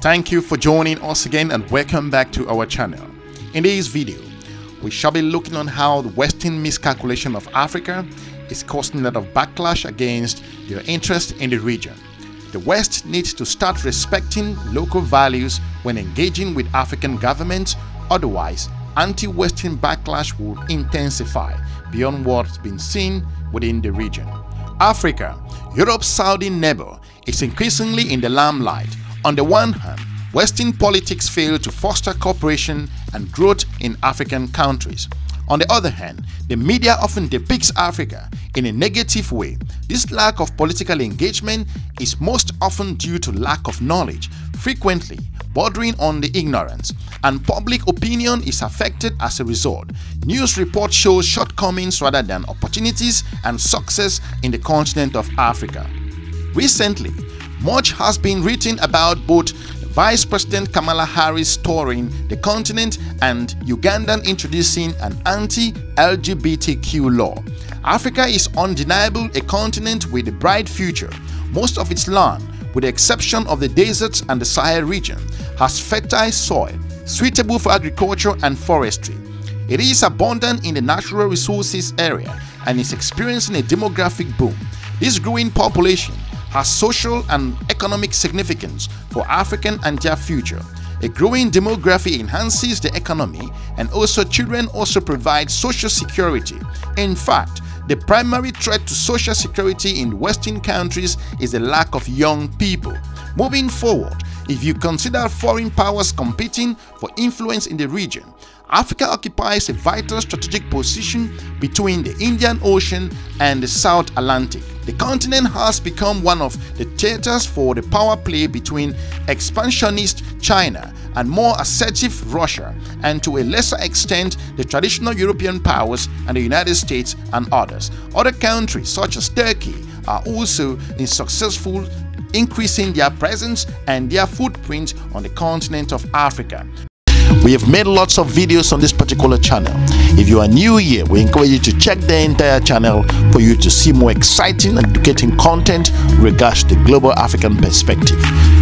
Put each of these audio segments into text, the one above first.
Thank you for joining us again and welcome back to our channel. In this video, we shall be looking on how the Western miscalculation of Africa is causing a lot of backlash against their interest in the region. The West needs to start respecting local values when engaging with African governments, otherwise anti-Western backlash will intensify beyond what's been seen within the region. Africa, Europe's southern neighbor, is increasingly in the limelight. On the one hand, Western politics fail to foster cooperation and growth in African countries. On the other hand, the media often depicts Africa in a negative way. This lack of political engagement is most often due to lack of knowledge, frequently bordering on the ignorance, and public opinion is affected as a result. News reports show shortcomings rather than opportunities and success in the continent of Africa. Recently, much has been written about both Vice President Kamala Harris touring the continent and Uganda introducing an anti-LGBTQ law. Africa is undeniably a continent with a bright future. Most of its land, with the exception of the deserts and the Sahel region, has fertile soil, suitable for agriculture and forestry. It is abundant in the natural resources area and is experiencing a demographic boom. This growing population has social and economic significance for Africa and their future. A growing demography enhances the economy, and also children also provide social security. In fact, the primary threat to social security in Western countries is the lack of young people. Moving forward, if you consider foreign powers competing for influence in the region, Africa occupies a vital strategic position between the Indian Ocean and the South Atlantic. The continent has become one of the theaters for the power play between expansionist China and more assertive Russia, and to a lesser extent the traditional European powers and the United States and others. Other countries such as Turkey are also successful increasing their presence and their footprint on the continent of Africa. We have made lots of videos on this particular channel. If you are new here, we encourage you to check the entire channel for you to see more exciting and educating content regards the global African perspective.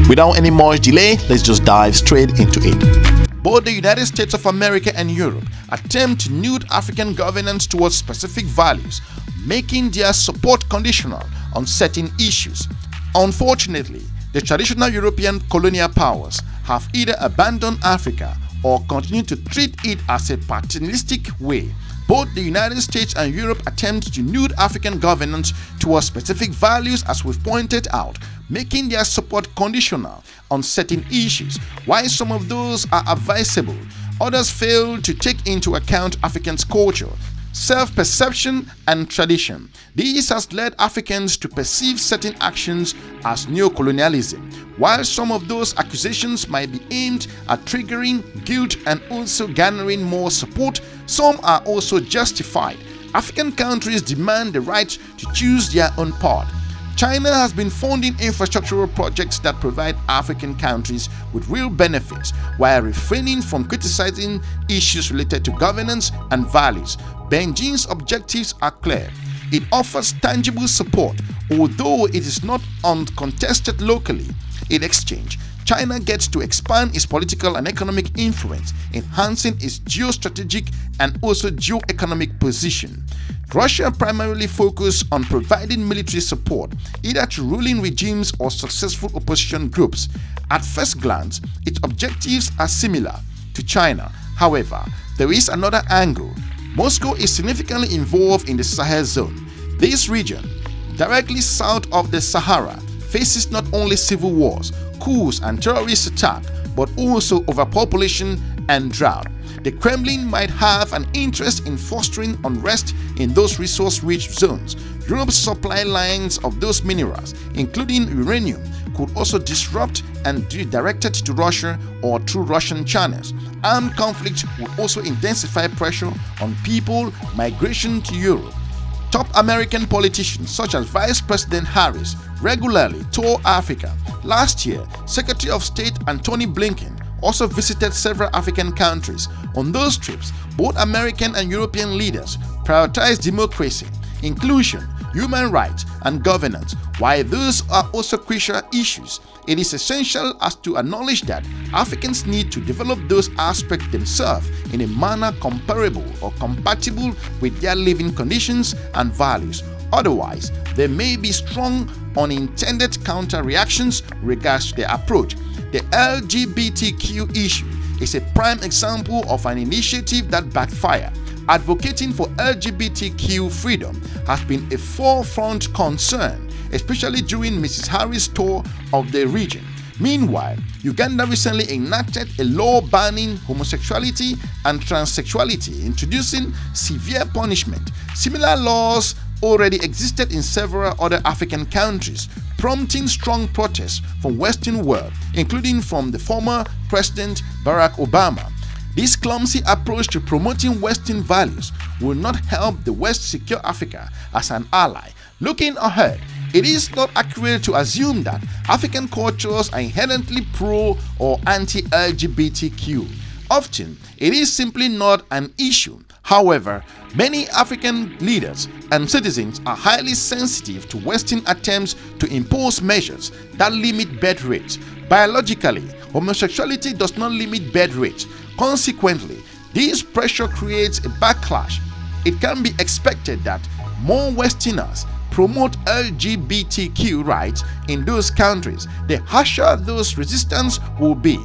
Without any more delay, let's just dive straight into it. Both the United States of America and Europe attempt to nude African governance towards specific values, making their support conditional on certain issues. Unfortunately, the traditional European colonial powers have either abandoned Africa or continue to treat it as a paternalistic way. Both the United States and Europe attempt to nude African governance towards specific values, as we've pointed out, making their support conditional on certain issues. While some of those are advisable, others fail to take into account Africans' culture, self-perception and tradition. This has led Africans to perceive certain actions as neocolonialism. While some of those accusations might be aimed at triggering guilt and also garnering more support, some are also justified. African countries demand the right to choose their own path. China has been funding infrastructural projects that provide African countries with real benefits, while refraining from criticizing issues related to governance and values. Beijing's objectives are clear. It offers tangible support, although it is not uncontested locally. In exchange, China gets to expand its political and economic influence, enhancing its geostrategic and also geo-economic position. Russia primarily focuses on providing military support, either to ruling regimes or successful opposition groups. At first glance, its objectives are similar to China. However, there is another angle. Moscow is significantly involved in the Sahel zone. This region, directly south of the Sahara, faces not only civil wars, coups and terrorist attacks, but also overpopulation and drought. The Kremlin might have an interest in fostering unrest in those resource-rich zones. Europe's supply lines of those minerals, including uranium, could also disrupt and be directed to Russia or through Russian channels. Armed conflict would also intensify pressure on people migration to Europe. Top American politicians such as Vice President Harris regularly tour Africa. Last year, Secretary of State Antony Blinken also visited several African countries. On those trips, both American and European leaders prioritized democracy, inclusion, human rights, and governance, While those are also crucial issues, it is essential as to acknowledge that Africans need to develop those aspects themselves in a manner comparable or compatible with their living conditions and values. Otherwise, there may be strong unintended counter-reactions regards to their approach. The LGBTQ issue is a prime example of an initiative that backfired. Advocating for LGBTQ freedom has been a forefront concern, especially during Mrs. Harris' tour of the region. Meanwhile, Uganda recently enacted a law banning homosexuality and transsexuality, introducing severe punishment. Similar laws already existed in several other African countries, prompting strong protests from Western world, including from the former President Barack Obama. This clumsy approach to promoting Western values will not help the West secure Africa as an ally. Looking ahead, it is not accurate to assume that African cultures are inherently pro or anti-LGBTQ. Often, it is simply not an issue. However, many African leaders and citizens are highly sensitive to Western attempts to impose measures that limit birth rates. Biologically, homosexuality does not limit birth rates. Consequently, this pressure creates a backlash. It can be expected that more Westerners promote LGBTQ rights in those countries, the harsher those resistance will be.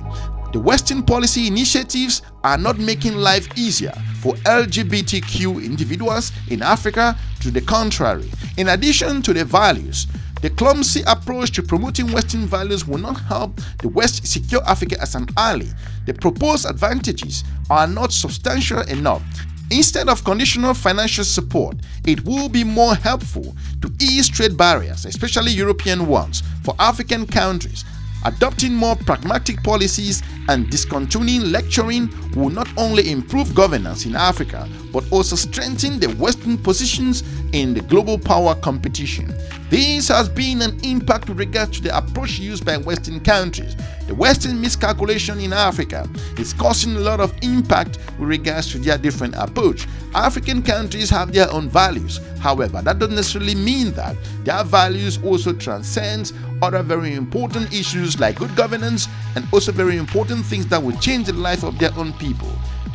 The Western policy initiatives are not making life easier for LGBTQ individuals in Africa. To the contrary, in addition to the values, the clumsy approach to promoting Western values will not help the West secure Africa as an ally. The proposed advantages are not substantial enough. Instead of conditional financial support, it will be more helpful to ease trade barriers, especially European ones, for African countries. Adopting more pragmatic policies and discontinuing lecturing will not only improve governance in Africa, but also strengthen the Western positions in the global power competition. This has been an impact with regard to the approach used by Western countries. The Western miscalculation in Africa is causing a lot of impact with regards to their different approach. African countries have their own values. However, that doesn't necessarily mean that their values also transcend other very important issues like good governance and also very important things that will change the life of their own people.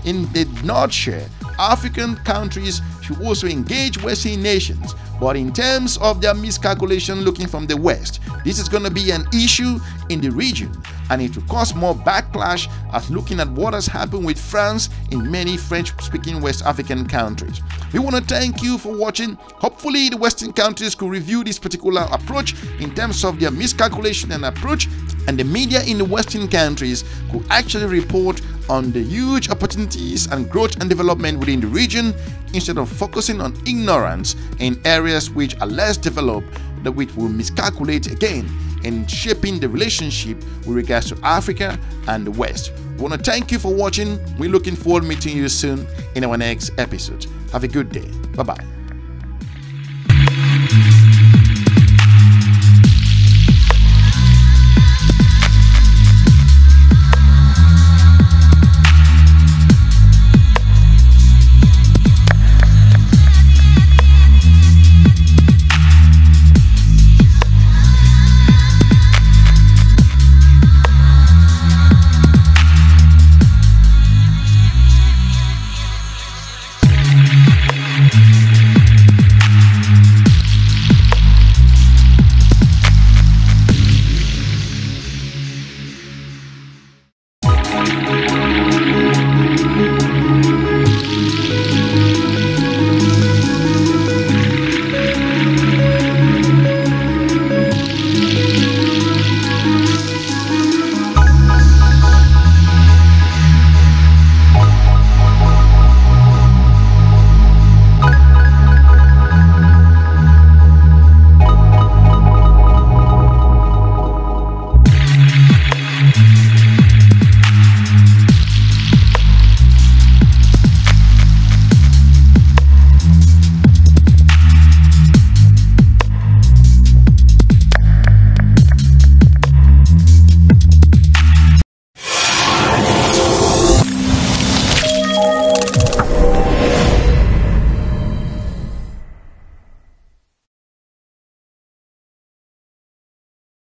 In the nutshell, African countries should also engage Western nations, but in terms of their miscalculation looking from the West, this is going to be an issue in the region, and it will cause more backlash as looking at what has happened with France in many French-speaking West African countries. We want to thank you for watching. Hopefully the Western countries could review this particular approach in terms of their miscalculation and approach, and the media in the Western countries could actually report on the huge opportunities and growth and development within the region instead of focusing on ignorance in areas which are less developed, that which will miscalculate again in shaping the relationship with regards to Africa and the West. We want to thank you for watching. We're looking forward to meeting you soon in our next episode. Have a good day. Bye-bye.